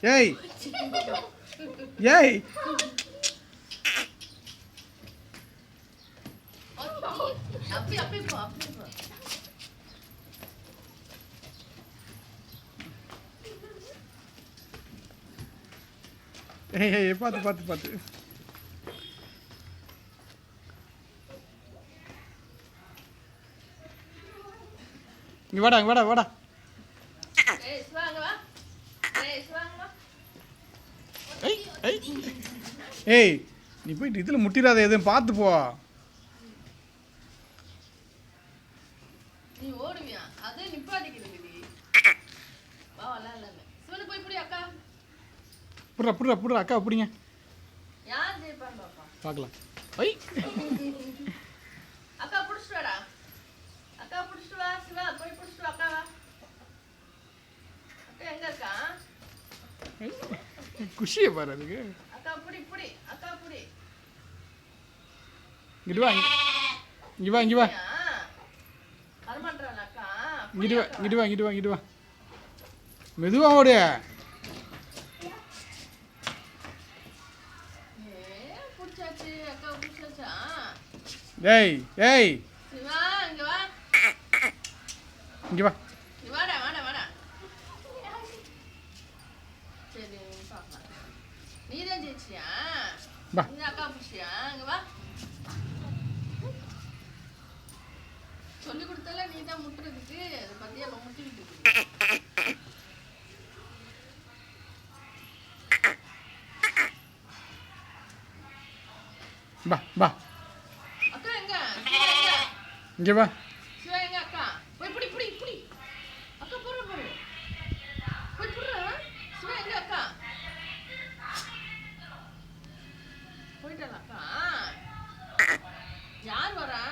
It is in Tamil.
ஏய் ஏய் அப்படி அப்படி போ அப்படி போ. ஏய் ஏய் பார்த்து பார்த்து பார்த்து. இங்கே வாடா வாடா வாடா. ஏய் சிவா அங்க வா. ஏய் சிவா அங்க வா. ஏய் ஏய் ஏய் நீ போயிட்டு இதில் முட்டிடாத எதுவும் பார்த்து போ. நீ ஓடுவியா? அதே நிப்பாட்டிக்கிறீங்கடி. வா விளையாடலாம். சிவனு போய் புடி அக்கா. புடுறா புடுறா புடுறா அக்கா பிடிங்க. யார் ஜெயிப்பான்னு பாப்பா. பார்க்கலாம். ஐய் அக்கா புடிச்சிட்டு வாடா. அக்கா புடிச்சிட்டு வா சிவா போய் புடிச்சிட்டு வா அக்காவா. அக்கா எங்க இருக்கா? குஷியை பாரு அதுக்கு. அக்கா புடி புடி அக்கா புடி. இங்கிட்டு வா இங்கே வா இங்கே வா வரமாட்டாளா அக்கா? இங்கிட்டு வா இங்கிட்டு வா இங்கிட்டு வா இங்கிட்டு வா. மெதுவாக ஓடு. புடிச்சாச்சு அக்கா புடிச்சாச்சா? ஏய் ஏய் சிவா இங்க வா. இங்கே வா. இங்க வாடா வாடா வாடா. சரி பாக்கலாம். நீதான் ஜெயிச்சியா? வா. நீ அக்கா புடிச்சியா? இங்க வா. சொல்லி கொடுத்தல நீ தான் முட்டுறதுக்கு. அது பத்தியா முட்டிக்கிட்டு இருக்கு. வா வா அக்கா எங்க? சிவா எங்க? இங்கே வா. சிவா எங்க அக்கா? போய் புடி புடி புடி. அக்கா போற பாரு. போய் புடுறா. சிவா எங்க அக்கா? போயிட்டாளா அக்கா? யார் வரா?